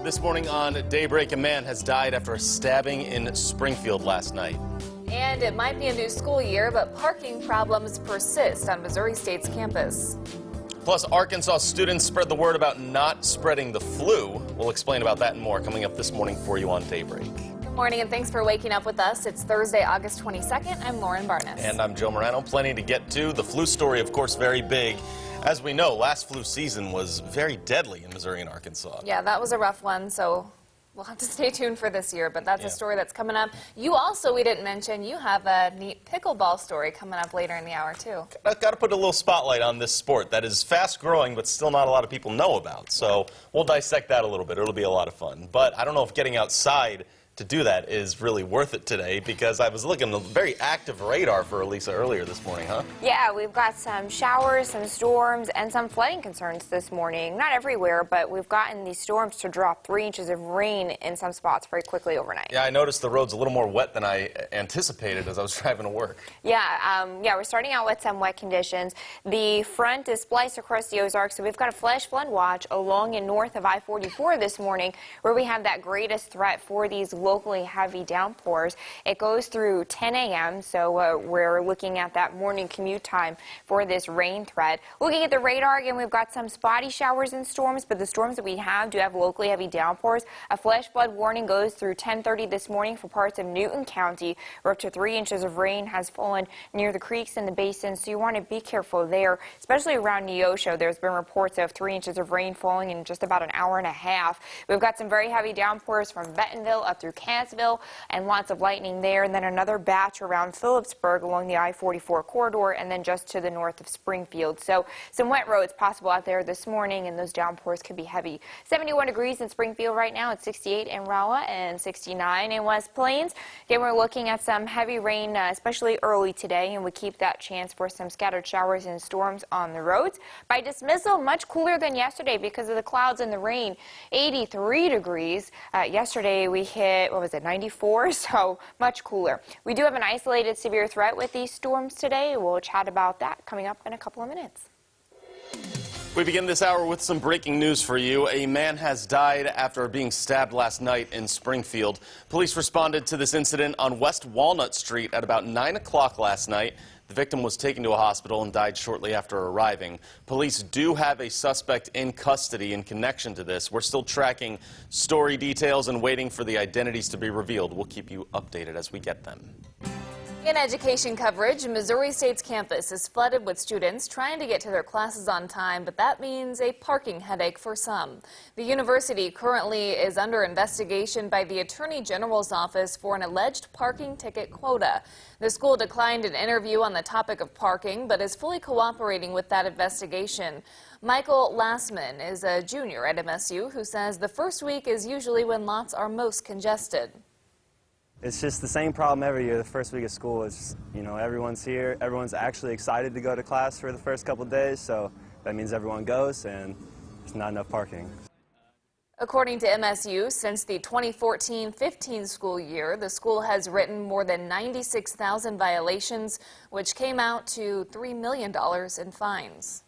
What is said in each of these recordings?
This morning on Daybreak, a man has died after a stabbing in Springfield last night. And it might be a new school year, but parking problems persist on Missouri State's campus. Plus, Arkansas students spread the word about not spreading the flu. We'll explain about that and more coming up this morning for you on Daybreak. Good morning and thanks for waking up with us. It's Thursday, August 22nd. I'm Lauren Barnes. And I'm Joe Morano. Plenty to get to. The flu story, of course, very big. As we know, last flu season was very deadly in Missouri and Arkansas. Yeah, that was a rough one, so we'll have to stay tuned for this year, but that's a story that's coming up. You also, we didn't mention, you have a neat pickleball story coming up later in the hour, too. I've got to put a little spotlight on this sport that is fast-growing, but still not a lot of people know about. So we'll dissect that a little bit. It'll be a lot of fun. But I don't know if getting outside to do that is really worth it today, because I was looking at a very active radar for Elisa earlier this morning, huh? Yeah, we've got some showers, some storms, and some flooding concerns this morning. Not everywhere, but we've gotten these storms to drop 3 inches of rain in some spots very quickly overnight. Yeah, I noticed the road's a little more wet than I anticipated as I was driving to work. Yeah, we're starting out with some wet conditions. The front is spliced across the Ozarks, so we've got a flash flood watch along and north of I-44 this morning, where we have that greatest threat for these locally heavy downpours. It goes through 10 a.m., so we're looking at that morning commute time for this rain threat. Looking at the radar, again, we've got some spotty showers and storms, but the storms that we have do have locally heavy downpours. A flash flood warning goes through 10:30 this morning for parts of Newton County, where up to 3 inches of rain has fallen near the creeks and the basins, so you want to be careful there, especially around Neosho. There's been reports of 3 inches of rain falling in just about an hour and a half. We've got some very heavy downpours from Bentonville up through Cassville, and lots of lightning there, and then another batch around Phillipsburg along the I-44 corridor, and then just to the north of Springfield. So some wet roads possible out there this morning, and those downpours could be heavy. 71 degrees in Springfield right now. It's 68 in Rolla and 69 in West Plains. Again, we're looking at some heavy rain, especially early today, and we keep that chance for some scattered showers and storms on the roads. By dismissal, much cooler than yesterday because of the clouds and the rain. 83 degrees. Yesterday we hit, what was it, 94, so much cooler. We do have an isolated severe threat with these storms today. We'll chat about that coming up in a couple of minutes. We begin this hour with some breaking news for you. A man has died after being stabbed last night in Springfield. Police responded to this incident on West Walnut Street at about 9 o'clock last night. The victim was taken to a hospital and died shortly after arriving. Police do have a suspect in custody in connection to this. We're still tracking story details and waiting for the identities to be revealed. We'll keep you updated as we get them. In education coverage, Missouri State's campus is flooded with students trying to get to their classes on time, but that means a parking headache for some. The university currently is under investigation by the Attorney General's office for an alleged parking ticket quota. The school declined an interview on the topic of parking, but is fully cooperating with that investigation. Michael Lassman is a junior at MSU who says the first week is usually when lots are most congested. It's just the same problem every year. The first week of school is, everyone's here. Everyone's actually excited to go to class for the first couple of days, so that means everyone goes, and there's not enough parking. According to MSU, since the 2014-15 school year, the school has written more than 96,000 violations, which came out to $3 million in fines.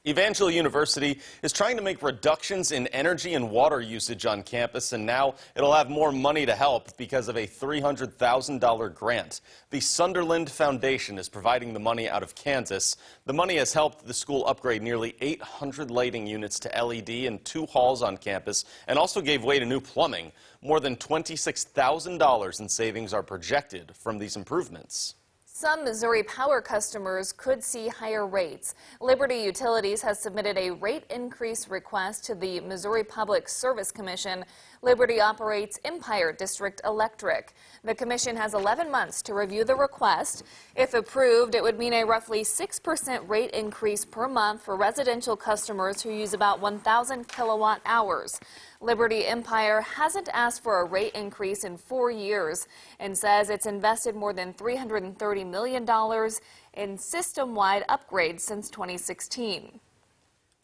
Evangel University is trying to make reductions in energy and water usage on campus, and now it'll have more money to help because of a $300,000 grant. The Sunderland Foundation is providing the money out of Kansas. The money has helped the school upgrade nearly 800 lighting units to LED in 2 halls on campus, and also gave way to new plumbing. More than $26,000 in savings are projected from these improvements. Some Missouri Power customers could see higher rates. Liberty Utilities has submitted a rate increase request to the Missouri Public Service Commission. Liberty operates Empire District Electric. The commission has 11 months to review the request. If approved, it would mean a roughly 6% rate increase per month for residential customers who use about 1,000 kilowatt hours. Liberty Empire hasn't asked for a rate increase in 4 years and says it's invested more than $330 million in system-wide upgrades since 2016.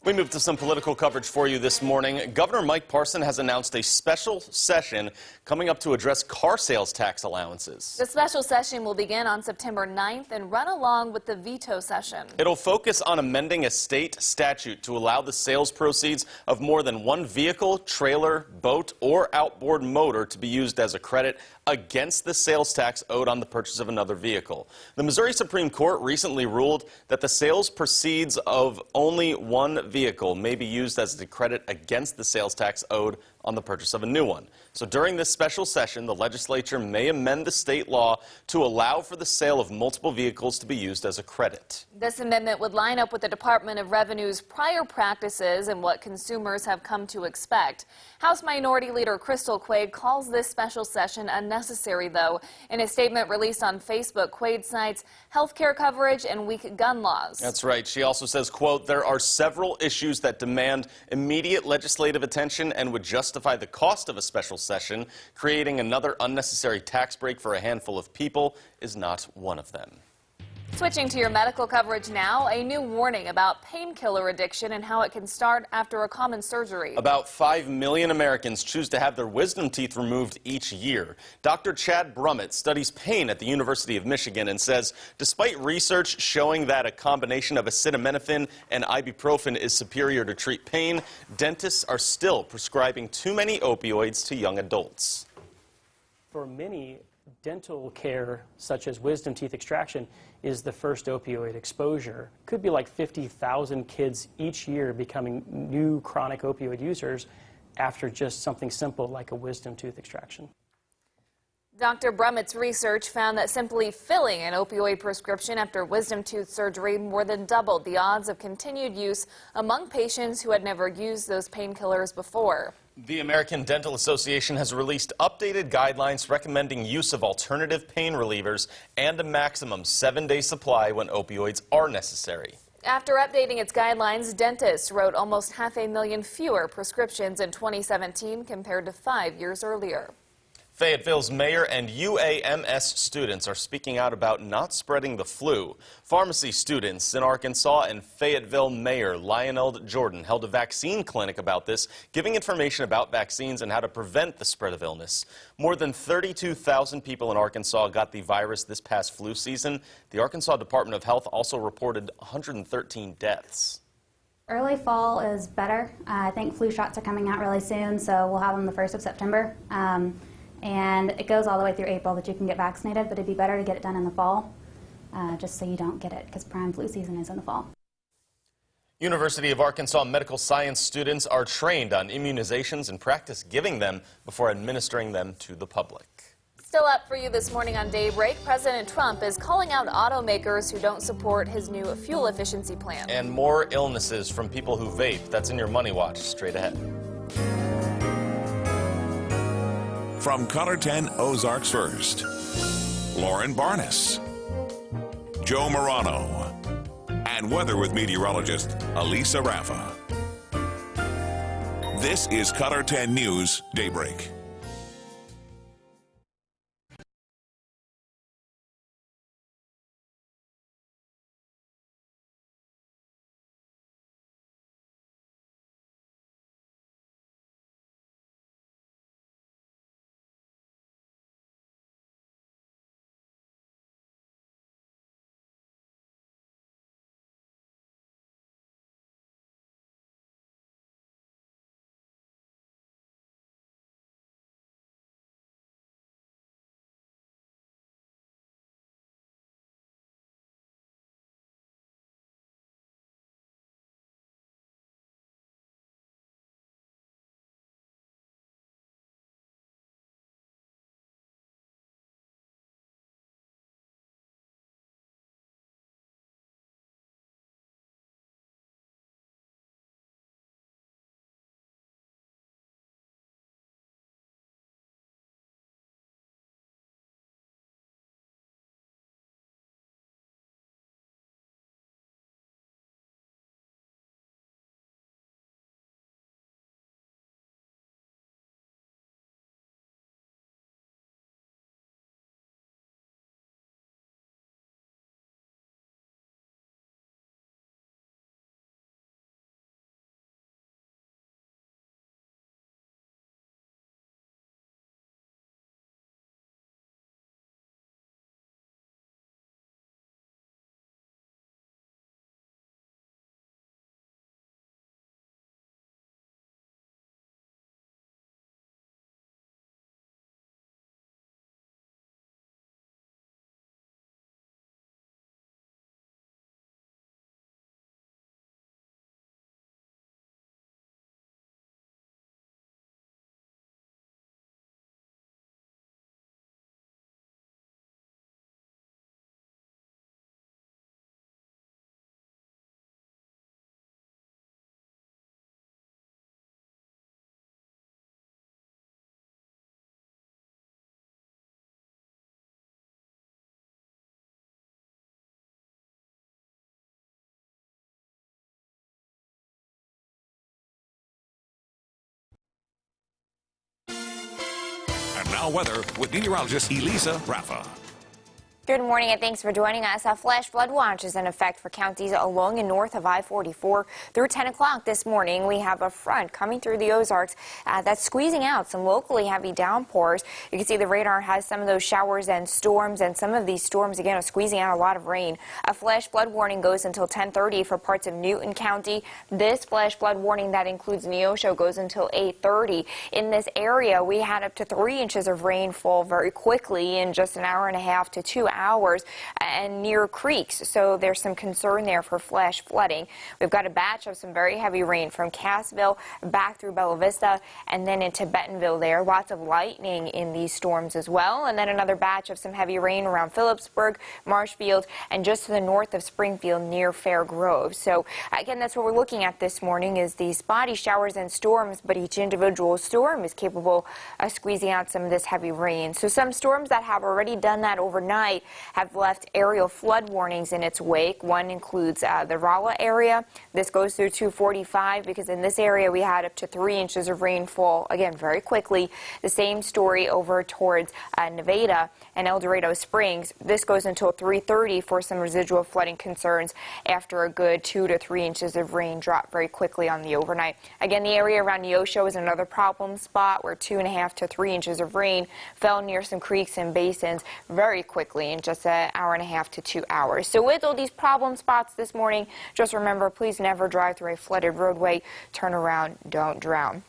We move to some political coverage for you this morning. Governor Mike Parson has announced a special session coming up to address car sales tax allowances. The special session will begin on September 9th and run along with the veto session. It'll focus on amending a state statute to allow the sales proceeds of more than one vehicle, trailer, boat, or outboard motor to be used as a credit against the sales tax owed on the purchase of another vehicle. The Missouri Supreme Court recently ruled that the sales proceeds of only one vehicle may be used as a credit against the sales tax owed on the purchase of a new one. So during this special session, the legislature may amend the state law to allow for the sale of multiple vehicles to be used as a credit. This amendment would line up with the Department of Revenue's prior practices and what consumers have come to expect. House Minority Leader Crystal Quade calls this special session unnecessary, though. In a statement released on Facebook, Quade cites health care coverage and weak gun laws. That's right. She also says, quote, "There are several issues that demand immediate legislative attention and would justify the cost of a special session. Creating another unnecessary tax break for a handful of people is not one of them." Switching to your medical coverage now, a new warning about painkiller addiction and how it can start after a common surgery. About 5 million Americans choose to have their wisdom teeth removed each year. Dr. Chad Brummett studies pain at the University of Michigan and says despite research showing that a combination of acetaminophen and ibuprofen is superior to treat pain, dentists are still prescribing too many opioids to young adults. For many, dental care, such as wisdom teeth extraction, is the first opioid exposure. Could be like 50,000 kids each year becoming new chronic opioid users after just something simple like a wisdom tooth extraction. Dr. Brummett's research found that simply filling an opioid prescription after wisdom tooth surgery more than doubled the odds of continued use among patients who had never used those painkillers before. The American Dental Association has released updated guidelines recommending use of alternative pain relievers and a maximum 7-day supply when opioids are necessary. After updating its guidelines, dentists wrote almost 500,000 fewer prescriptions in 2017 compared to 5 years earlier. Fayetteville's mayor and UAMS students are speaking out about not spreading the flu. Pharmacy students in Arkansas and Fayetteville Mayor Lionel Jordan held a vaccine clinic about this, giving information about vaccines and how to prevent the spread of illness. More than 32,000 people in Arkansas got the virus this past flu season. The Arkansas Department of Health also reported 113 deaths. Early fall is better. I think flu shots are coming out really soon, so we'll have them the 1st of September. And it goes all the way through April that you can get vaccinated, but it'd be better to get it done in the fall, just so you don't get it, because prime flu season is in the fall. University of Arkansas medical science students are trained on immunizations and practice giving them before administering them to the public. Still up for you this morning on Daybreak, President Trump is calling out automakers who don't support his new fuel efficiency plan. And more illnesses from people who vape. That's in your Money Watch straight ahead. From Color 10 Ozarks First, Lauren Barnes, Joe Morano, and weather with meteorologist Elisa Raffa. This is Color 10 News Daybreak. Now weather with meteorologist Elisa Rafa. Good morning and thanks for joining us. A flash flood watch is in effect for counties along and north of I-44 through 10 o'clock this morning. We have a front coming through the Ozarks that's squeezing out some locally heavy downpours. You can see the radar has some of those showers and storms, and some of these storms again are squeezing out a lot of rain. A flash flood warning goes until 10:30 for parts of Newton County. This flash flood warning that includes Neosho goes until 8:30. In this area, we had up to 3 inches of rainfall very quickly in just an hour and a half to 2 hours and near creeks, so there's some concern there for flash flooding. We've got a batch of some very heavy rain from Cassville back through Bella Vista and then into Bentonville there. Lots of lightning in these storms as well, and then another batch of some heavy rain around Phillipsburg, Marshfield, and just to the north of Springfield near Fair Grove. So again, that's what we're looking at this morning is these spotty showers and storms, but each individual storm is capable of squeezing out some of this heavy rain. So some storms that have already done that overnight have left aerial flood warnings in its wake. One includes the Rolla area. This goes through 245 because in this area we had up to 3 inches of rainfall, again, very quickly. The same story over towards Nevada and El Dorado Springs. This goes until 3:30 for some residual flooding concerns after a good 2 to 3 inches of rain dropped very quickly on the overnight. Again, the area around Neosho is another problem spot where 2.5 to 3 inches of rain fell near some creeks and basins very quickly in just an hour and a half to 2 hours. So with all these problem spots this morning, just remember, please never drive through a flooded roadway. Turn around, don't drown.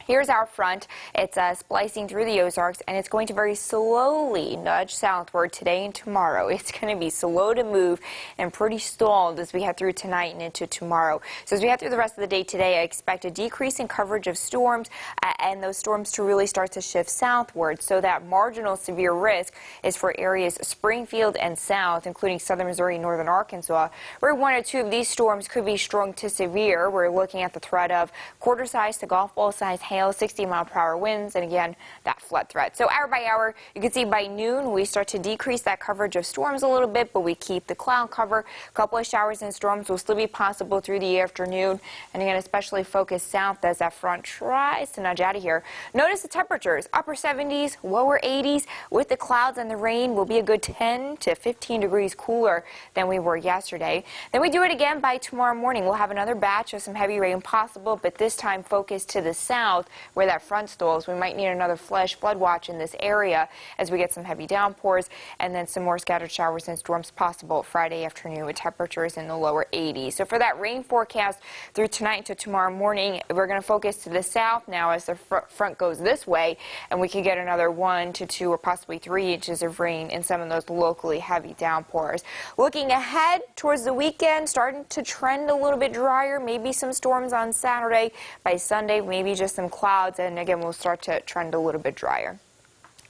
Here's our front. It's splicing through the Ozarks, and it's going to very slowly nudge southward today and tomorrow. It's going to be slow to move and pretty stalled as we head through tonight and into tomorrow. So as we head through the rest of the day today, I expect a decrease in coverage of storms and those storms to really start to shift southward. So that marginal severe risk is for areas Springfield and south, including southern Missouri and northern Arkansas, where 1 or 2 of these storms could be strong to severe. We're looking at the threat of quarter-size to golf ball-size hail, 60-mile-per-hour winds, and again, that flood threat. So hour by hour, you can see by noon, we start to decrease that coverage of storms a little bit, but we keep the cloud cover. A couple of showers and storms will still be possible through the afternoon, and again, especially focus south as that front tries to nudge out of here. Notice the temperatures, upper 70s, lower 80s. With the clouds and the rain, will be a good 10 to 15 degrees cooler than we were yesterday. Then we do it again by tomorrow morning. We'll have another batch of some heavy rain possible, but this time focused to the south, where that front stalls. We might need another flash flood watch in this area as we get some heavy downpours and then some more scattered showers and storms possible Friday afternoon with temperatures in the lower 80s. So for that rain forecast through tonight to tomorrow morning, we're going to focus to the south now as the front goes this way, and we could get another 1 to 2 or possibly 3 inches of rain in some of those locally heavy downpours. Looking ahead towards the weekend, starting to trend a little bit drier, maybe some storms on Saturday. By Sunday, maybe just some clouds, and again, we'll start to trend a little bit drier.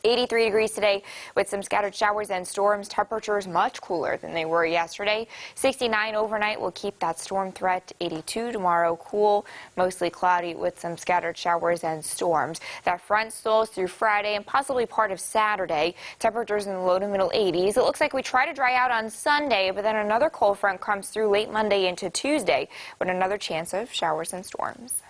83 degrees today with some scattered showers and storms. Temperatures much cooler than they were yesterday. 69 overnight will keep that storm threat. 82 tomorrow, cool, mostly cloudy with some scattered showers and storms. That front stalls through Friday and possibly part of Saturday. Temperatures in the low to middle 80s. It looks like we try to dry out on Sunday, but then another cold front comes through late Monday into Tuesday with another chance of showers and storms.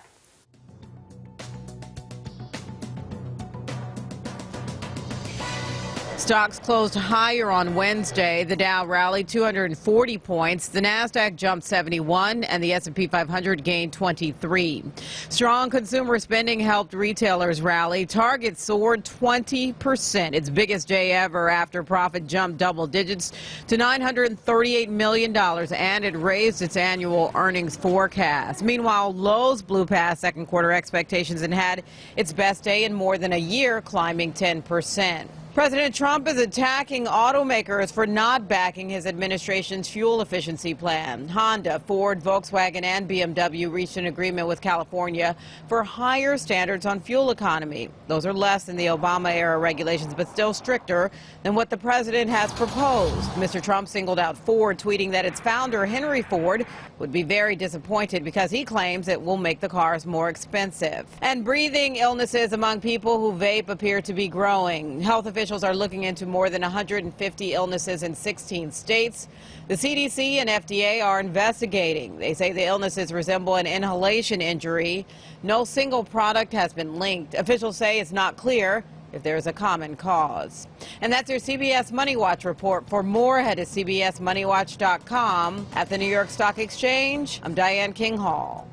Stocks closed higher on Wednesday. The Dow rallied 240 points. The Nasdaq jumped 71, and the S&P 500 gained 23. Strong consumer spending helped retailers rally. Target soared 20%, its biggest day ever after profit jumped double digits to $938 million, and it raised its annual earnings forecast. Meanwhile, Lowe's blew past second quarter expectations and had its best day in more than a year, climbing 10%. President Trump is attacking automakers for not backing his administration's fuel efficiency plan. Honda, Ford, Volkswagen, and BMW reached an agreement with California for higher standards on fuel economy. Those are less than the Obama-era regulations, but still stricter than what the president has proposed. Mr. Trump singled out Ford, tweeting that its founder, Henry Ford, would be very disappointed because he claims it will make the cars more expensive. And breathing illnesses among people who vape appear to be growing. Health officials are looking into more than 150 illnesses in 16 states. The CDC and FDA are investigating. They say the illnesses resemble an inhalation injury. No single product has been linked. Officials say it's not clear if there's a common cause. And that's your CBS Money Watch report. For more, head to cbsmoneywatch.com. At the New York Stock Exchange, I'm Diane King Hall.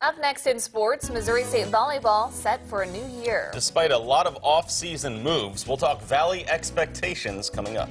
Up next in sports, Missouri State volleyball set for a new year. Despite a lot of off-season moves, we'll talk Valley expectations coming up.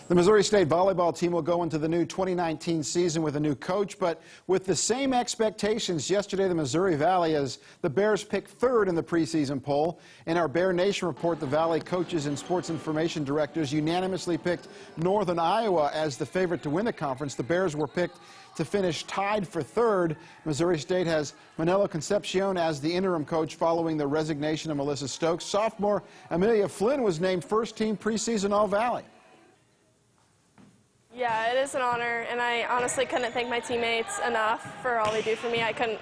The Missouri State volleyball team will go into the new 2019 season with a new coach, but with the same expectations. Yesterday, the Missouri Valley, as the Bears picked third in the preseason poll. In our Bear Nation report, the Valley coaches and sports information directors unanimously picked Northern Iowa as the favorite to win the conference. The Bears were picked to finish tied for third. Missouri State has Manolo Concepcion as the interim coach following the resignation of Melissa Stokes. Sophomore Amelia Flynn was named first-team preseason All-Valley. Yeah, it is an honor, and I honestly couldn't thank my teammates enough for all they do for me. I couldn't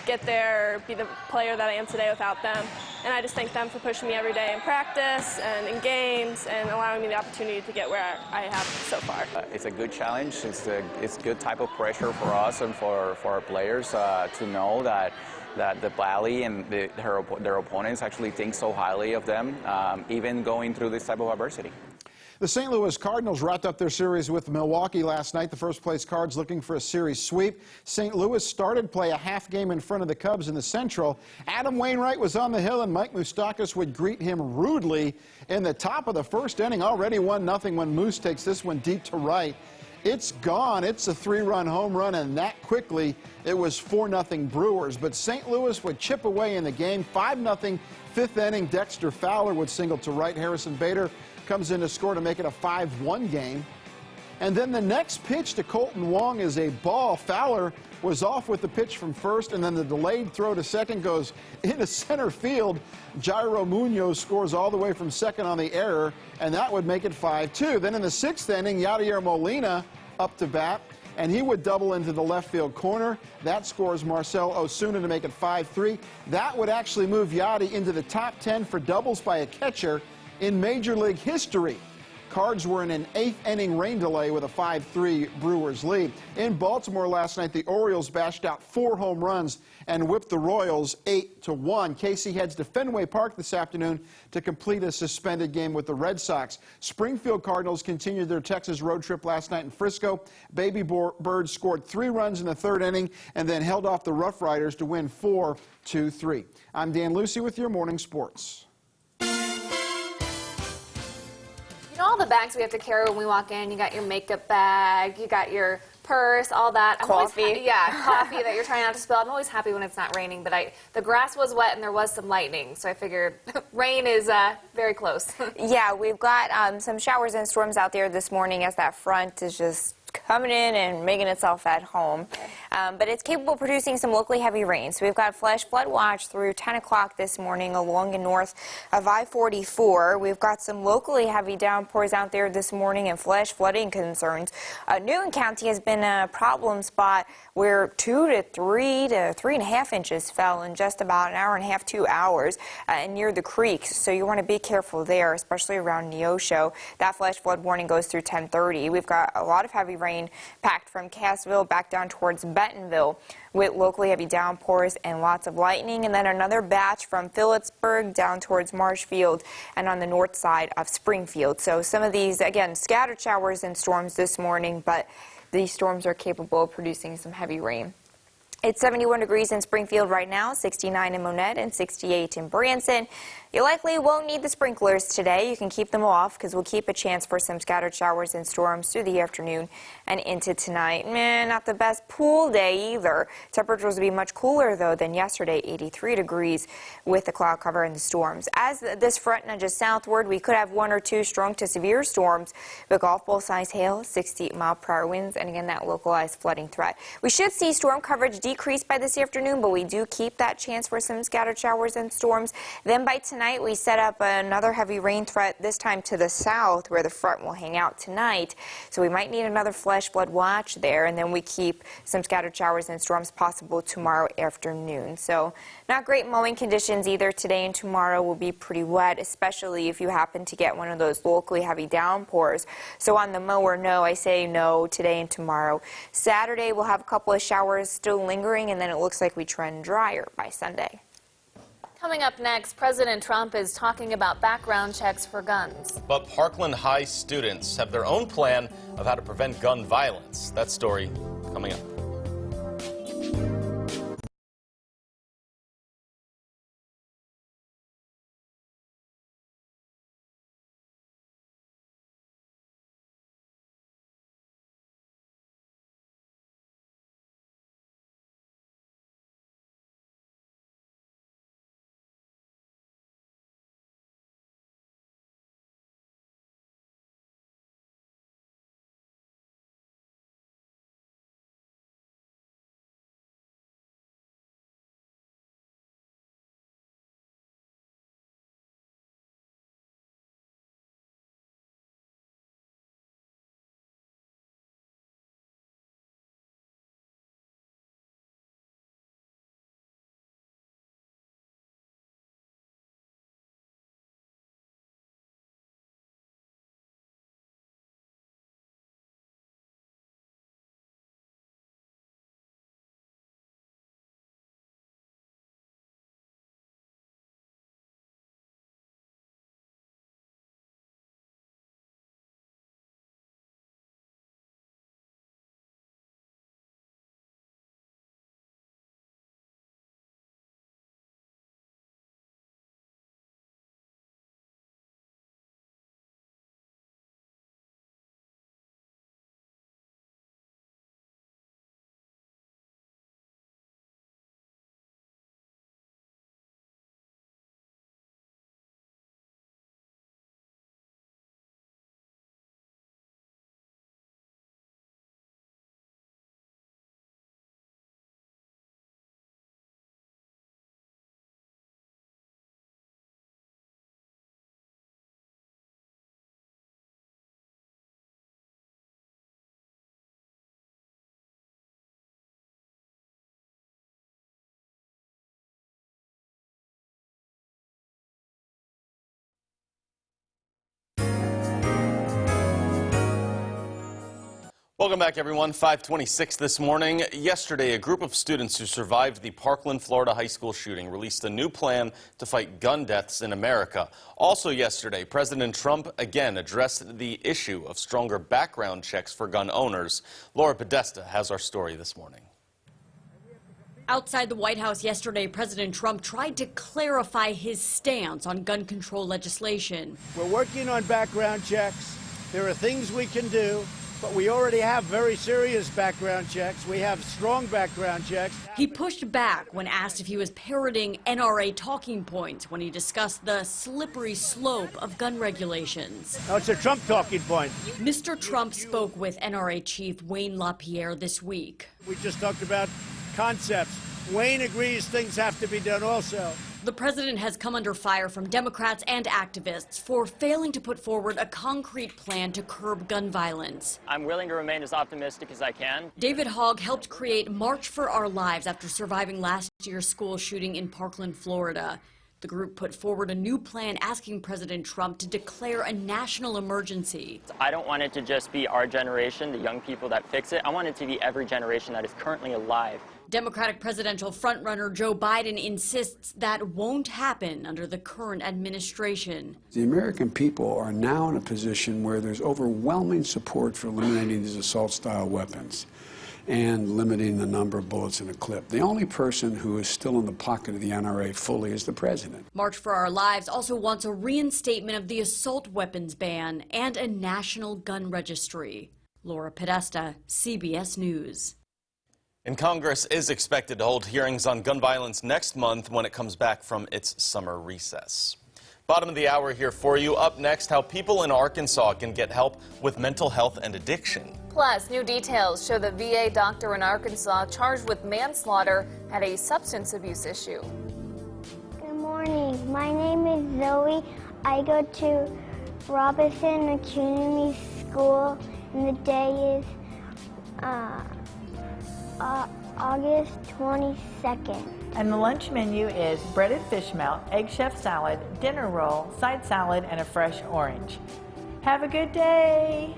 get there or be the player that I am today without them, and I just thank them for pushing me every day in practice and in games and allowing me the opportunity to get where I have so far. It's a good challenge. It's a good type of pressure for us and for our players to know that the Valley and their opponents actually think so highly of them, even going through this type of adversity. The St. Louis Cardinals wrapped up their series with Milwaukee last night. The first-place Cards looking for a series sweep. St. Louis started play a half game in front of the Cubs in the Central. Adam Wainwright was on the hill, and Mike Moustakas would greet him rudely in the top of the first inning. Already 1-0 when Moose takes this one deep to right. It's gone. It's a 3-run home run, and that quickly it was 4-0 Brewers. But St. Louis would chip away in the game. 5-0 fifth inning. Dexter Fowler would single to right. Harrison Bader comes in to score to make it a 5-1 game. And then the next pitch to Colton Wong is a ball. Fowler was off with the pitch from first, and then the delayed throw to second goes into center field. Jairo Munoz scores all the way from second on the error, and that would make it 5-2. Then in the sixth inning, Yadier Molina up to bat. and he would double into the left field corner. That scores Marcell Osuna to make it 5-3. That would actually move Yachty into the top 10 for doubles by a catcher in Major League history. Cards were in an 8th inning rain delay with a 5-3 Brewers lead. In Baltimore last night, the Orioles bashed out 4 home runs and whipped the Royals 8-1. KC heads to Fenway Park this afternoon to complete a suspended game with the Red Sox. Springfield Cardinals continued their Texas road trip last night in Frisco. Baby Birds scored 3 runs in the 3rd inning and then held off the Rough Riders to win 4-3. I'm Dan Lucy with your morning sports. All the bags we have to carry when we walk in. You got your makeup bag, you got your purse, all that. Coffee. Coffee that you're trying not to spill. I'm always happy when it's not raining, but the grass was wet and there was some lightning, so I figured rain is very close. Yeah, we've got some showers and storms out there this morning as that front is just coming in and making itself at home. But it's capable of producing some locally heavy rain. So we've got flash flood watch through 10 o'clock this morning along and north of I-44. We've got some locally heavy downpours out there this morning and flash flooding concerns. Newton County has been a problem spot where 2 to 3 to 3.5 inches fell in just about an hour and a half, 2 hours near the creeks. So you want to be careful there, especially around Neosho. That flash flood warning goes through 10:30. We've got a lot of heavy rain packed from Cassville back down towards Bentonville with locally heavy downpours and lots of lightning, and then another batch from Phillipsburg down towards Marshfield and on the north side of Springfield. So some of these, again, scattered showers and storms this morning, but these storms are capable of producing some heavy rain. It's 71 degrees in Springfield right now, 69 in Monette, and 68 in Branson. You likely won't need the sprinklers today. You can keep them off because we'll keep a chance for some scattered showers and storms through the afternoon and into tonight. Not the best pool day either. Temperatures will be much cooler, though, than yesterday, 83 degrees with the cloud cover and the storms. As this front nudges southward, we could have 1 or 2 strong to severe storms with golf ball size hail, 60-mile-per-hour winds, and again, that localized flooding threat. We should see storm coverage decrease by this afternoon, but we do keep that chance for some scattered showers and storms. Then by tonight, we set up another heavy rain threat, this time to the south where the front will hang out tonight. So we might need another flash flood watch there, and then we keep some scattered showers and storms possible tomorrow afternoon. So not great mowing conditions either. Today and tomorrow will be pretty wet, especially if you happen to get one of those locally heavy downpours. So on the mower, no, I say no today and tomorrow. Saturday we'll have a couple of showers still lingering, and then it looks like we trend drier by Sunday. Coming up next, President Trump is talking about background checks for guns. But Parkland High students have their own plan of how to prevent gun violence. That story coming up. Welcome back, everyone. 5:26 this morning. Yesterday, a group of students who survived the Parkland, Florida high school shooting released a new plan to fight gun deaths in America. Also yesterday, President Trump again addressed the issue of stronger background checks for gun owners. Laura Podesta has our story this morning. Outside the White House yesterday, President Trump tried to clarify his stance on gun control legislation. We're working on background checks. There are things we can do, but we already have very serious background checks. We have strong background checks. He pushed back when asked if he was parroting NRA talking points when he discussed the slippery slope of gun regulations. No, it's a Trump talking point. Mr. Trump spoke with NRA Chief Wayne LaPierre this week. We just talked about concepts. Wayne agrees things have to be done also. The president has come under fire from Democrats and activists for failing to put forward a concrete plan to curb gun violence. I'm willing to remain as optimistic as I can. David Hogg helped create March for Our Lives after surviving last year's school shooting in Parkland, Florida. The group put forward a new plan asking President Trump to declare a national emergency. I don't want it to just be our generation, the young people that fix it. I want it to be every generation that is currently alive. Democratic presidential frontrunner Joe Biden insists that won't happen under the current administration. The American people are now in a position where there's overwhelming support for eliminating these assault-style weapons and limiting the number of bullets in a clip. The only person who is still in the pocket of the NRA fully is the president. March for Our Lives also wants a reinstatement of the assault weapons ban and a national gun registry. Laura Podesta, CBS News. And Congress is expected to hold hearings on gun violence next month when it comes back from its summer recess. Bottom of the hour here for you. Up next, how people in Arkansas can get help with mental health and addiction. Plus, new details show the VA doctor in Arkansas charged with manslaughter had a substance abuse issue. Good morning. My name is Zoe. I go to Robinson Academy School, and the day is August 22nd. And the lunch menu is breaded fish melt, egg chef salad, dinner roll, side salad, and a fresh orange. Have a good day!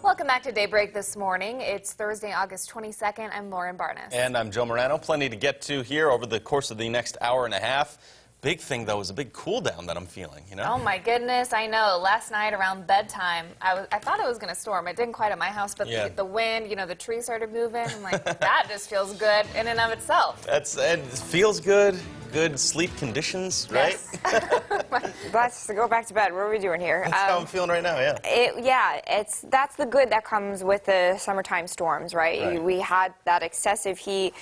Welcome back to Daybreak this morning. It's Thursday, August 22nd. I'm Lauren Barnes. And I'm Joe Morano. Plenty to get to here over the course of the next hour and a half. big thing, though, is a big cool down that I'm feeling, you know? Oh my goodness, I know. Last night around bedtime, I thought it was going to storm. It didn't quite at my house, but the wind, you know, the trees started moving. I'm like, that just feels good in and of itself. It feels good. Good sleep conditions, right? Yes. Let's go back to bed. What are we doing here? That's how I'm feeling right now, That's the good that comes with the summertime storms, right? We had that excessive heat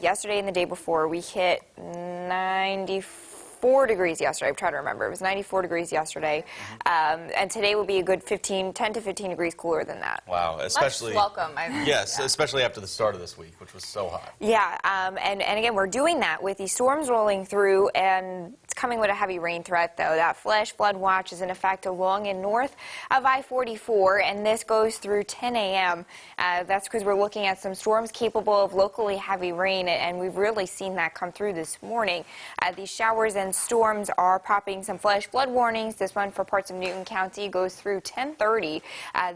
yesterday and the day before. We hit 94 degrees yesterday. I'm trying to remember. It was 94 degrees yesterday. And today will be a good 10 to 15 degrees cooler than that. Wow, especially... That's welcome. Yes, especially after the start of this week, which was so hot. Yeah, and again, we're doing that with these storms rolling through, and it's coming with a heavy rain threat, though. That flash flood watch is in effect along and north of I-44, and this goes through 10 a.m. That's because we're looking at some storms capable of locally heavy rain, and we've really seen that come through this morning. These showers and storms are popping some flash flood warnings. This one for parts of Newton County goes through 10:30.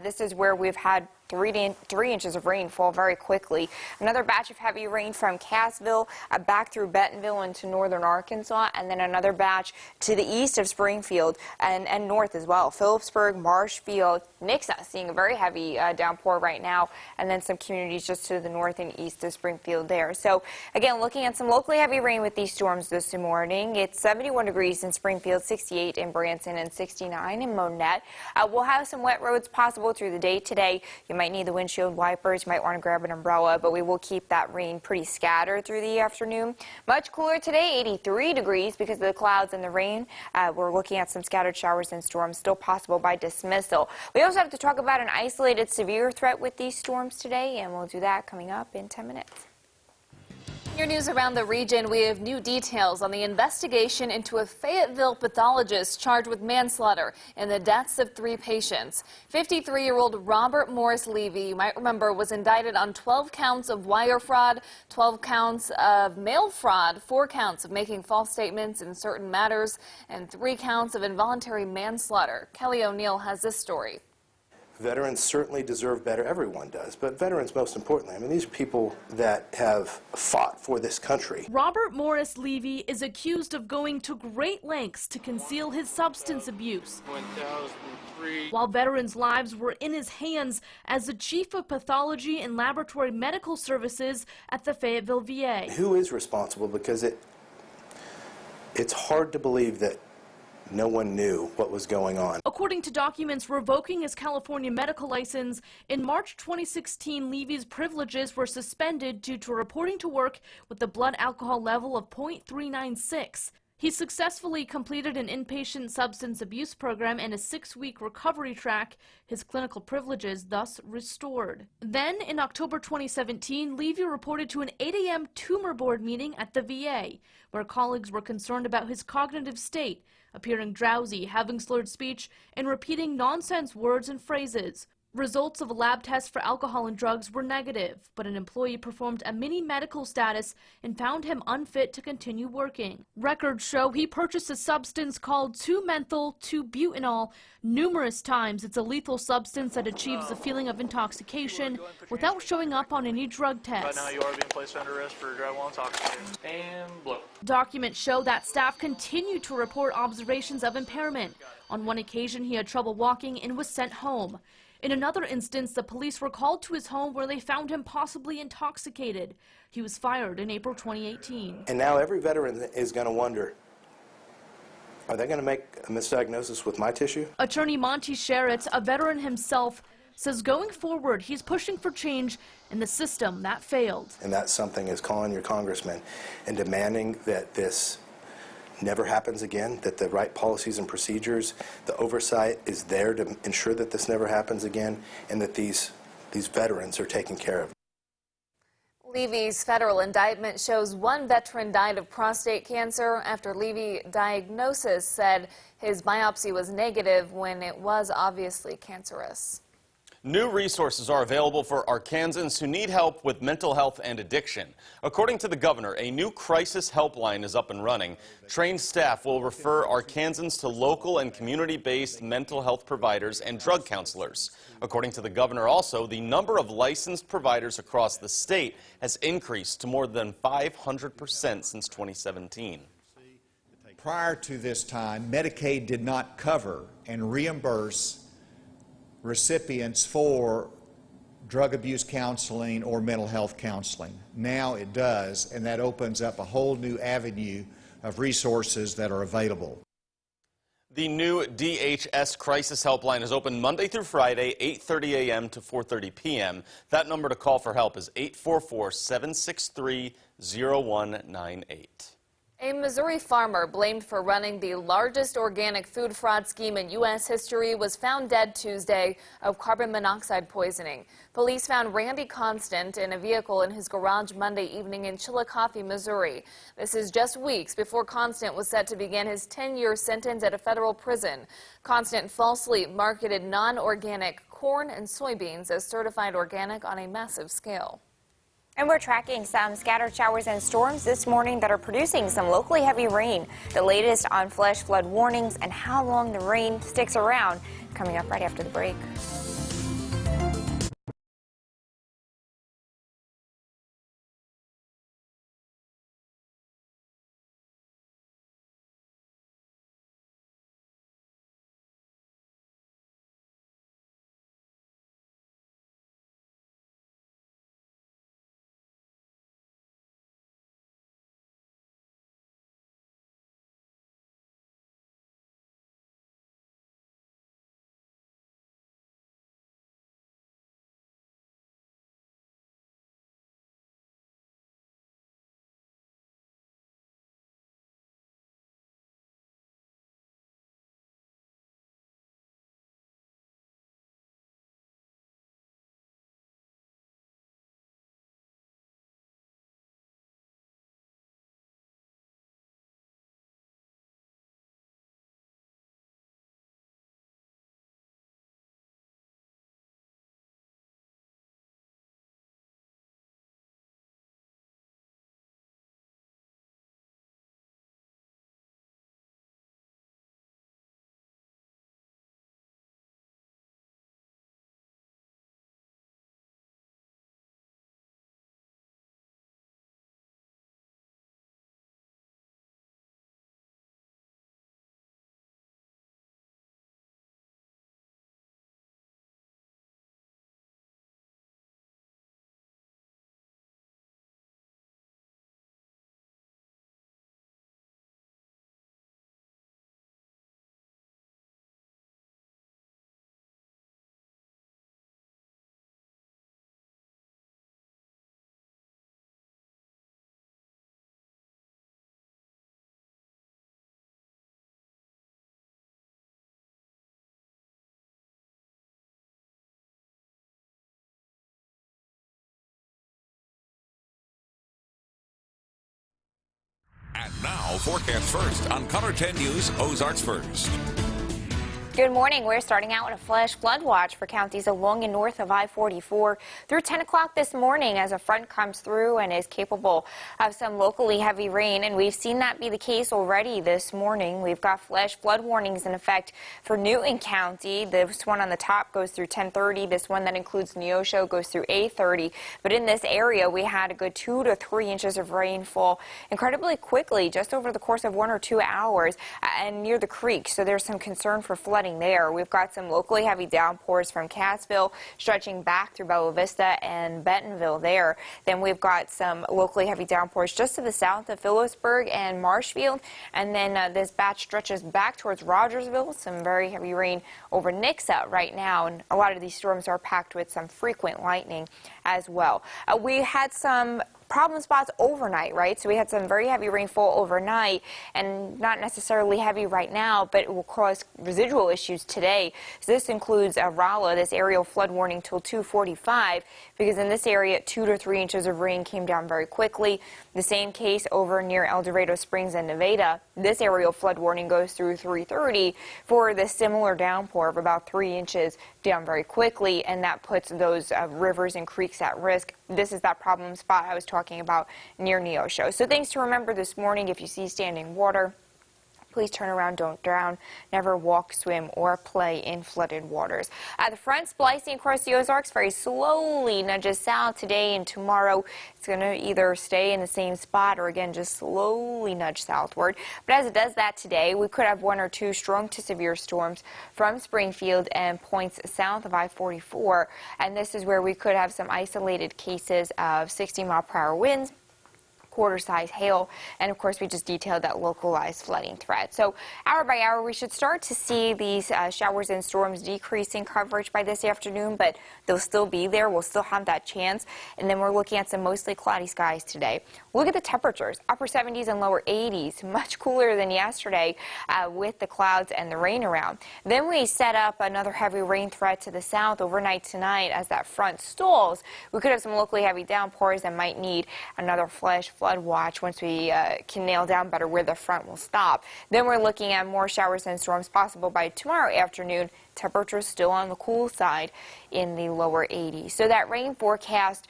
This is where we've had 3 inches of rain fall very quickly. Another batch of heavy rain from Cassville back through Bentonville into northern Arkansas, and then another batch to the east of Springfield and north as well. Phillipsburg, Marshfield, Nixa seeing a very heavy downpour right now, and then some communities just to the north and east of Springfield there. So again, looking at some locally heavy rain with these storms this morning. It's 71 degrees in Springfield, 68 in Branson, and 69 in Monette. We'll have some wet roads possible through the day today. You might need the windshield wipers. You might want to grab an umbrella, but we will keep that rain pretty scattered through the afternoon. Much cooler today, 83 degrees because of the clouds and the rain. We're looking at some scattered showers and storms still possible by dismissal. We also have to talk about an isolated severe threat with these storms today, and we'll do that coming up in 10 minutes. Your news around the region, we have new details on the investigation into a Fayetteville pathologist charged with manslaughter in the deaths of 3 patients. 53-year-old Robert Morris Levy, you might remember, was indicted on 12 counts of wire fraud, 12 counts of mail fraud, 4 counts of making false statements in certain matters, and 3 counts of involuntary manslaughter. Kelly O'Neill has this story. Veterans certainly deserve better. Everyone does. But veterans, most importantly, I mean, these are people that have fought for this country. Robert Morris Levy is accused of going to great lengths to conceal his substance abuse. 1003. While veterans' lives were in his hands as the chief of pathology and laboratory medical services at the Fayetteville VA. Who is responsible? Because it's hard to believe that no one knew what was going on. According to documents revoking his California medical license, in March 2016, Levy's privileges were suspended due to reporting to work with a blood alcohol level of 0.396. He successfully completed an inpatient substance abuse program and a 6-week recovery track, his clinical privileges thus restored. Then, in October 2017, Levy reported to an 8 a.m. tumor board meeting at the VA, where colleagues were concerned about his cognitive state, appearing drowsy, having slurred speech, and repeating nonsense words and phrases. Results of a lab test for alcohol and drugs were negative, but an employee performed a mini medical status and found him unfit to continue working. Records show he purchased a substance called 2-methyl 2-butanol numerous times. It's a lethal substance that achieves a feeling of intoxication without showing up on any drug test. Right now you are being placed under arrest for driving while intoxicated. And blow. Documents show that staff continued to report observations of impairment. On one occasion, he had trouble walking and was sent home. In another instance, the police were called to his home where they found him possibly intoxicated. He was fired in April 2018. And now every veteran is going to wonder, are they going to make a misdiagnosis with my tissue? Attorney Monty Sherritt, a veteran himself, says going forward, he's pushing for change in the system that failed. And that's something is calling your congressman and demanding that this never happens again, that the right policies and procedures, the oversight is there to ensure that this never happens again, and that these veterans are taken care of. Levy's federal indictment shows 1 veteran died of prostate cancer after Levy diagnosis said his biopsy was negative when it was obviously cancerous. New resources are available for Arkansans who need help with mental health and addiction. According to the governor, a new crisis helpline is up and running. Trained staff will refer Arkansans to local and community-based mental health providers and drug counselors. According to the governor also, the number of licensed providers across the state has increased to more than 500% since 2017. prior to this time, Medicaid did not cover and reimburse recipients for drug abuse counseling or mental health counseling. Now it does, and that opens up a whole new avenue of resources that are available. The new DHS Crisis Helpline is open Monday through Friday, 8:30 a.m. to 4:30 p.m. That number to call for help is 844-763-0198. A Missouri farmer blamed for running the largest organic food fraud scheme in U.S. history was found dead Tuesday of carbon monoxide poisoning. Police found Randy Constant in a vehicle in his garage Monday evening in Chillicothe, Missouri. This is just weeks before Constant was set to begin his 10-year sentence at a federal prison. Constant falsely marketed non-organic corn and soybeans as certified organic on a massive scale. And we're tracking some scattered showers and storms this morning that are producing some locally heavy rain. The latest on flash flood warnings and how long the rain sticks around coming up right after the break. And now, Forecast First on Color 10 News, Ozarks First. Good morning. We're starting out with a flash flood watch for counties along and north of I-44 through 10 o'clock this morning as a front comes through and is capable of some locally heavy rain. And we've seen that be the case already this morning. We've got flash flood warnings in effect for Newton County. This one on the top goes through 10:30. This one that includes Neosho goes through 8:30. But in this area, we had a good 2 to 3 inches of rainfall incredibly quickly, just over the course of 1 or 2 hours and near the creek. So there's some concern for flooding there. We've got some locally heavy downpours from Cassville stretching back through Bella Vista and Bentonville there. Then we've got some locally heavy downpours just to the south of Phillipsburg and Marshfield. And then this batch stretches back towards Rogersville. Some very heavy rain over Nixa right now. And a lot of these storms are packed with some frequent lightning as well. We had some problem spots overnight, right? So we had some very heavy rainfall overnight and not necessarily heavy right now, but it will cause residual issues today. So this includes Rolla, this areal flood warning till 2:45, because in this area 2 to 3 inches of rain came down very quickly. The same case over near El Dorado Springs and Nevada. This areal flood warning goes through 3:30 for the similar downpour of about 3 inches down very quickly, and that puts those rivers and creeks at risk. This is that problem spot I was talking about near Neosho. So things to remember this morning: if you see standing water, Please turn around, don't drown, never walk, swim, or play in flooded waters. The front splicing across the Ozarks very slowly nudges south today and tomorrow. It's going to either stay in the same spot or again just slowly nudge southward. But as it does that today, we could have 1 or 2 strong to severe storms from Springfield and points south of I-44. And this is where we could have some isolated cases of 60-mile-per-hour winds, quarter-size hail, and of course we just detailed that localized flooding threat. So hour by hour we should start to see these showers and storms decrease in coverage by this afternoon, but they'll still be there. We'll still have that chance. And then we're looking at some mostly cloudy skies today. Look at the temperatures, upper 70s and lower 80s, much cooler than yesterday with the clouds and the rain around. Then we set up another heavy rain threat to the south overnight tonight as that front stalls. We could have some locally heavy downpours and might need another flash flood watch once we can nail down better where the front will stop. Then we're looking at more showers and storms possible by tomorrow afternoon. Temperatures still on the cool side in the lower 80s. So that rain forecast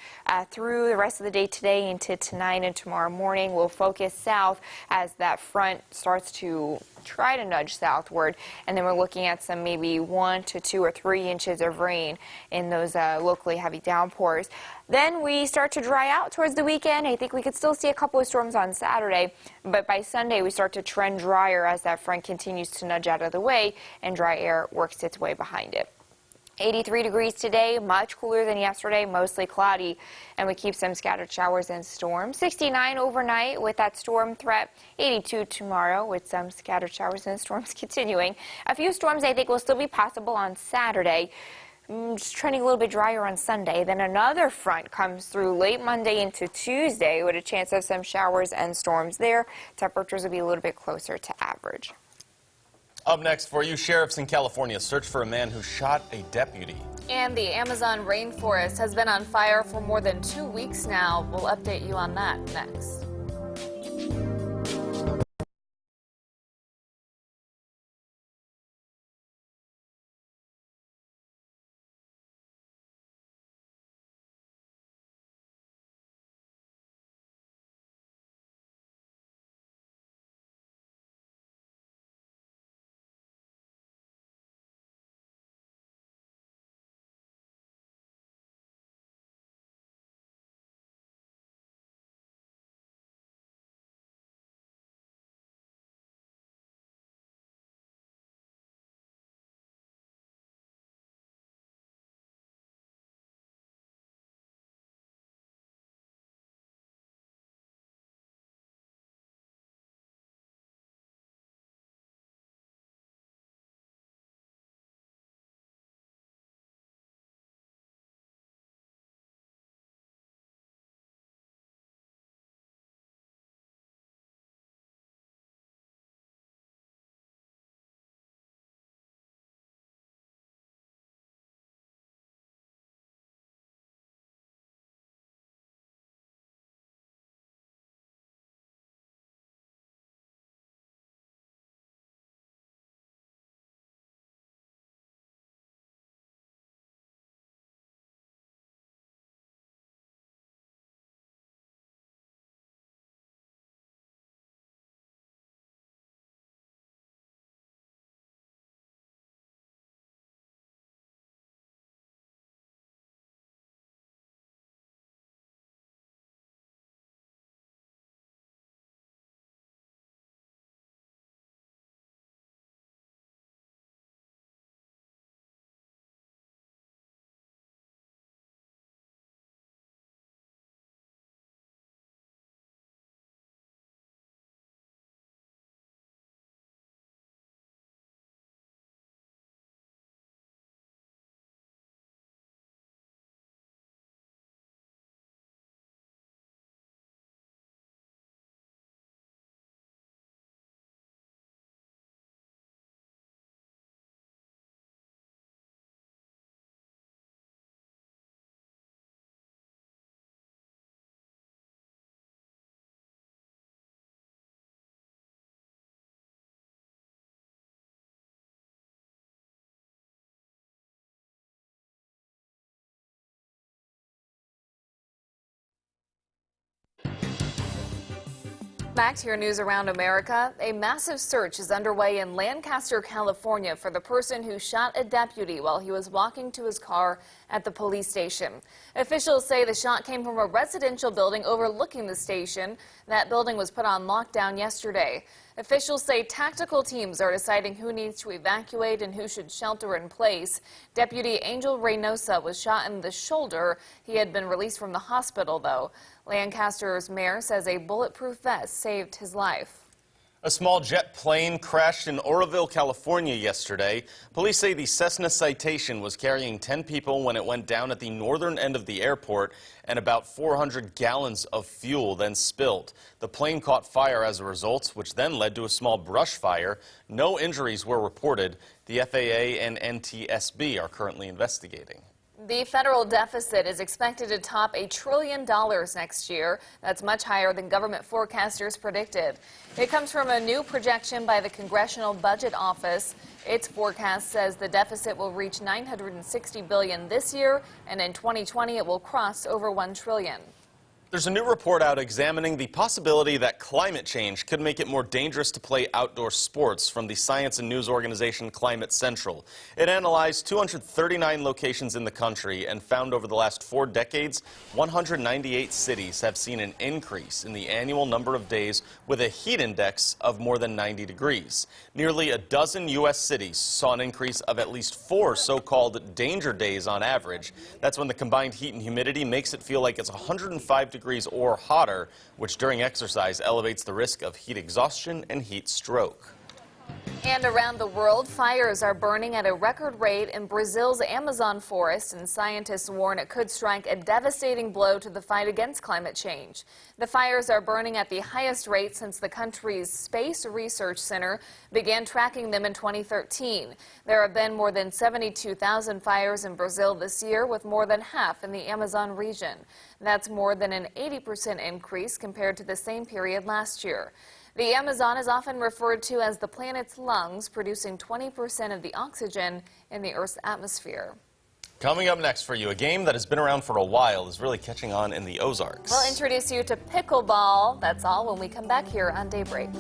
through the rest of the day today into tonight and tomorrow morning will focus south as that front starts to try to nudge southward. And then we're looking at some maybe 1 to 2 or 3 inches of rain in those locally heavy downpours. Then we start to dry out towards the weekend. I think we could still see a couple of storms on Saturday, but by Sunday we start to trend drier as that front continues to nudge out of the way and dry air works its way behind it. 83 degrees today, much cooler than yesterday, mostly cloudy, and we keep some scattered showers and storms. 69 overnight with that storm threat, 82 tomorrow with some scattered showers and storms continuing. A few storms I think will still be possible on Saturday. Just trending a little bit drier on Sunday. Then another front comes through late Monday into Tuesday with a chance of some showers and storms there. Temperatures will be a little bit closer to average. Up next for you, sheriffs in California search for a man who shot a deputy. And the Amazon rainforest has been on fire for more than 2 weeks now. We'll update you on that next. back to your news around America. A massive search is underway in Lancaster, California for the person who shot a deputy while he was walking to his car at the police station. Officials say the shot came from a residential building overlooking the station. That building was put on lockdown yesterday. Officials say tactical teams are deciding who needs to evacuate and who should shelter in place. Deputy Angel Reynosa was shot in the shoulder. He had been released from the hospital, though. Lancaster's mayor says a bulletproof vest saved his life. A small jet plane crashed in Oroville, California yesterday. Police say the Cessna Citation was carrying 10 people when it went down at the northern end of the airport, and about 400 gallons of fuel then spilled. The plane caught fire as a result, which then led to a small brush fire. No injuries were reported. The FAA and NTSB are currently investigating. The federal deficit is expected to top $1 trillion next year. That's much higher than government forecasters predicted. It comes from a new projection by the Congressional Budget Office. Its forecast says the deficit will reach $960 billion this year, and in 2020 it will cross over $1 trillion. There's a new report out examining the possibility that climate change could make it more dangerous to play outdoor sports from the science and news organization Climate Central. It analyzed 239 locations in the country and found over the last 4 decades, 198 cities have seen an increase in the annual number of days with a heat index of more than 90 degrees. Nearly a dozen U.S. cities saw an increase of at least 4 so-called danger days on average. That's when the combined heat and humidity makes it feel like it's 105 degrees or hotter, which during exercise elevates the risk of heat exhaustion and heat stroke. And around the world, fires are burning at a record rate in Brazil's Amazon forest, and scientists warn it could strike a devastating blow to the fight against climate change. The fires are burning at the highest rate since the country's Space Research Center began tracking them in 2013. There have been more than 72,000 fires in Brazil this year, with more than half in the Amazon region. That's more than an 80% increase compared to the same period last year. The Amazon is often referred to as the planet's lungs, producing 20% of the oxygen in the Earth's atmosphere. Coming up next for you, a game that has been around for a while is really catching on in the Ozarks. We'll introduce you to pickleball. That's all when we come back here on Daybreak.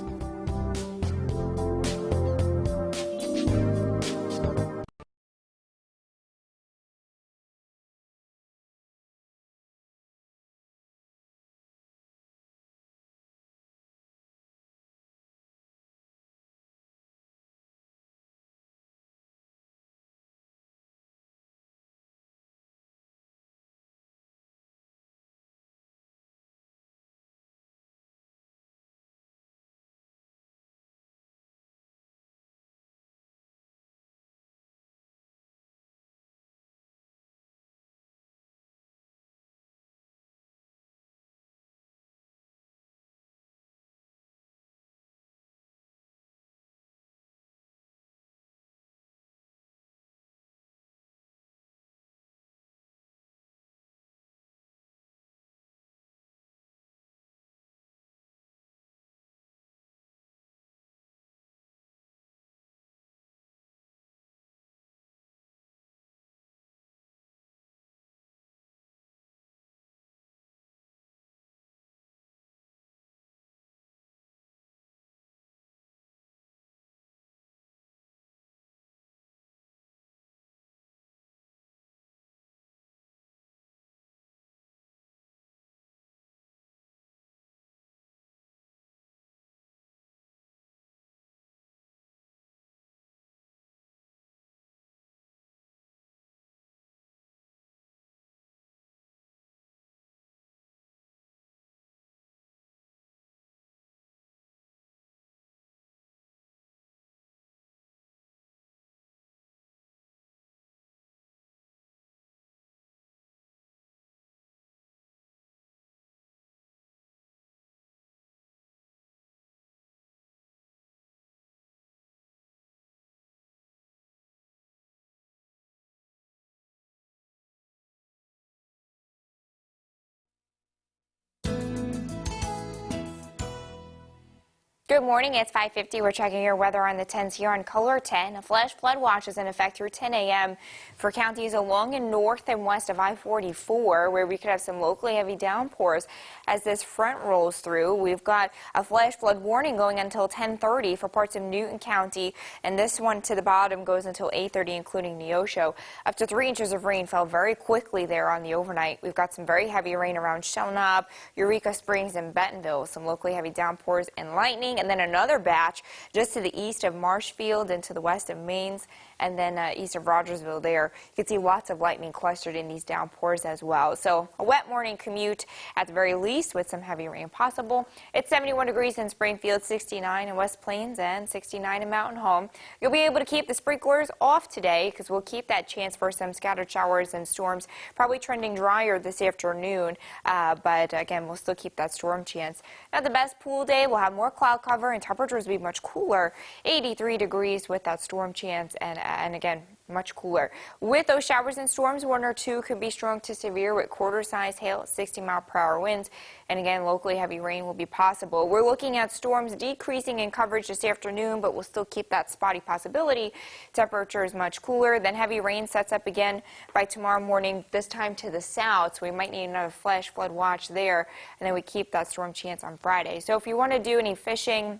Good morning, it's 5:50. We're checking your weather on the 10s here on Color 10. A flash flood watch is in effect through 10 a.m. for counties along and north and west of I-44, where we could have some locally heavy downpours as this front rolls through. We've got a flash flood warning going until 10:30 for parts of Newton County, and this one to the bottom goes until 8:30, including Neosho. Up to 3 inches of rain fell very quickly there on the overnight. We've got some very heavy rain around Shell Knob, Eureka Springs, and Bentonville. Some locally heavy downpours and lightning. And then another batch just to the east of Marshfield and to the west of Mainz, and then east of Rogersville there. You can see lots of lightning clustered in these downpours as well. So a wet morning commute at the very least with some heavy rain possible. It's 71 degrees in Springfield, 69 in West Plains, and 69 in Mountain Home. You'll be able to keep the sprinklers off today because we'll keep that chance for some scattered showers and storms, probably trending drier this afternoon, but again, we'll still keep that storm chance. Now the best pool day, we'll have more cloud cover and temperatures will be much cooler, 83 degrees with that storm chance, and again, much cooler. With those showers and storms, 1 or 2 could be strong to severe with quarter-size hail, 60-mile-per-hour winds, and again, locally heavy rain will be possible. We're looking at storms decreasing in coverage this afternoon, but we'll still keep that spotty possibility. Temperature is much cooler. Then heavy rain sets up again by tomorrow morning, this time to the south, so we might need another flash flood watch there, and then we keep that storm chance on Friday. So if you want to do any fishing,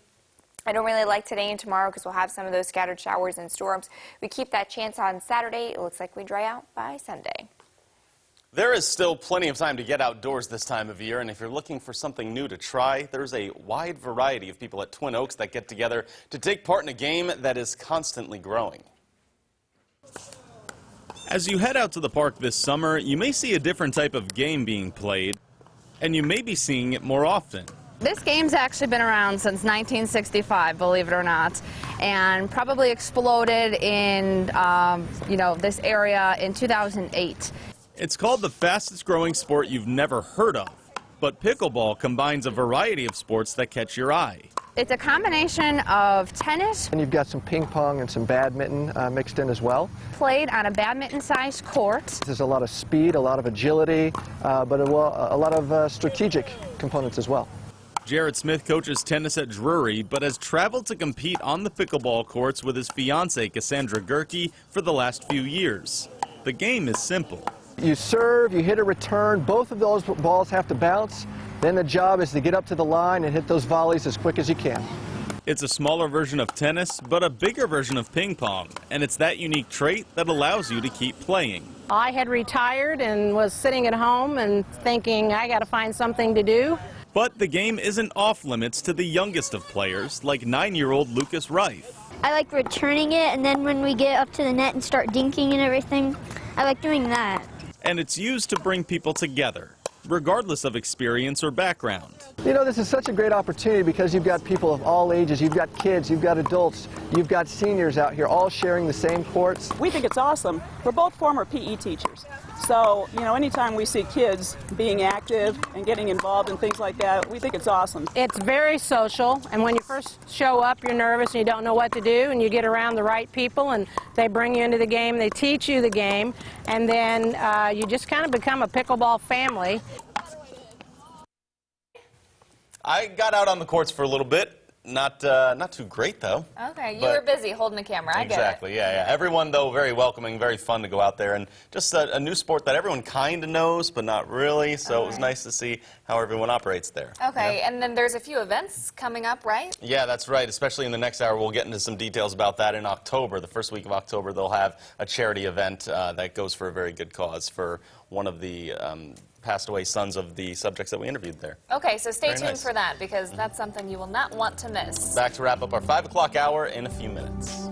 I don't really like today and tomorrow because we'll have some of those scattered showers and storms. We keep that chance on Saturday. It looks like we dry out by Sunday. There is still plenty of time to get outdoors this time of year, and if you're looking for something new to try, there's a wide variety of people at Twin Oaks that get together to take part in a game that is constantly growing. As you head out to the park this summer, you may see a different type of game being played, and you may be seeing it more often. This game's actually been around since 1965, believe it or not, and probably exploded in, this area in 2008. It's called the fastest growing sport you've never heard of, but pickleball combines a variety of sports that catch your eye. It's a combination of tennis. And you've got some ping pong and some badminton mixed in as well. Played on a badminton-sized court. There's a lot of speed, a lot of agility, but a lot of strategic components as well. Jared Smith coaches tennis at Drury, but has traveled to compete on the pickleball courts with his fiancée, Cassandra Gerke, for the last few years. The game is simple. You serve, you hit a return, both of those balls have to bounce. Then the job is to get up to the line and hit those volleys as quick as you can. It's a smaller version of tennis, but a bigger version of ping pong, and it's that unique trait that allows you to keep playing. I had retired and was sitting at home and thinking I got to find something to do. But the game isn't off limits to the youngest of players, like 9-year-old Lucas Reif. I like returning it, and then when we get up to the net and start dinking and everything, I like doing that. And it's used to bring people together, regardless of experience or background. You know, this is such a great opportunity because you've got people of all ages, you've got kids, you've got adults, you've got seniors out here all sharing the same courts. We think it's awesome. We're both former PE teachers. So, anytime we see kids being active and getting involved in things like that, we think it's awesome. It's very social, and when you first show up, you're nervous and you don't know what to do, and you get around the right people, and they bring you into the game, they teach you the game, and then you just kind of become a pickleball family. I got out on the courts for a little bit. Not too great, though. Okay, you were busy holding the camera. I get it. Exactly, yeah. Everyone, though, very welcoming, very fun to go out there, and just a new sport that everyone kind of knows, but not really, so it was nice to see how everyone operates there. Okay, and then there's a few events coming up, right? Yeah, that's right, especially in the next hour. We'll get into some details about that in October. The first week of October, they'll have a charity event that goes for a very good cause for one of the passed away sons of the subjects that we interviewed there. Okay, so stay tuned nice. for that because that's something you will not want to miss. Back to wrap up our 5 o'clock hour in a few minutes.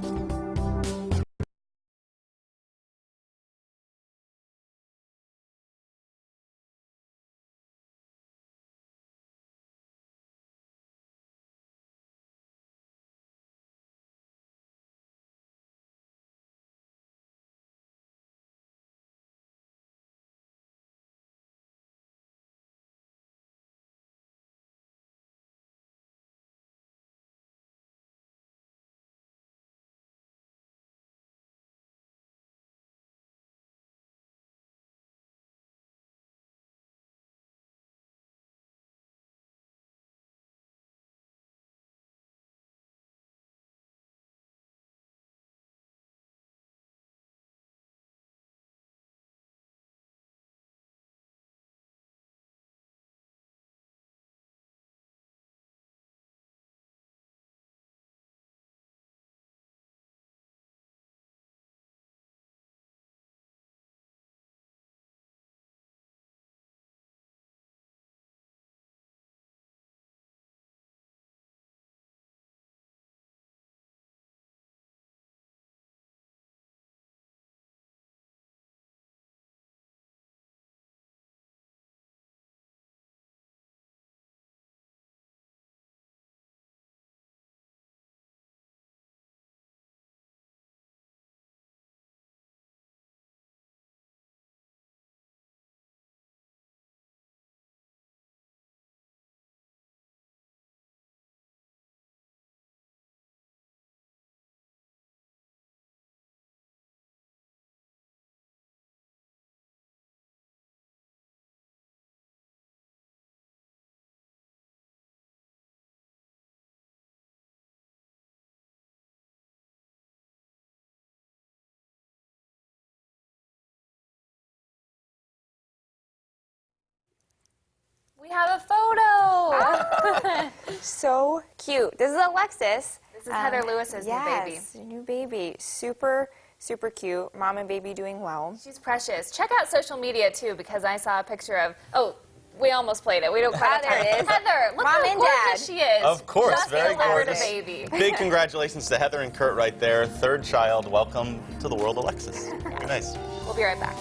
We have a photo. So cute. This is Alexis. This is Heather Lewis's new baby. Yes, new baby. Super, super cute. Mom and baby doing well. She's precious. Check out social media, too, because I saw a picture of, oh, we almost played it. We don't quite have time. There it is. Heather, look Mom how and gorgeous Dad. she is. Of course, Just very delivered gorgeous. a baby. Big congratulations to Heather and Kurt right there. Third child. Welcome to the world, Alexis. Very nice. We'll be right back.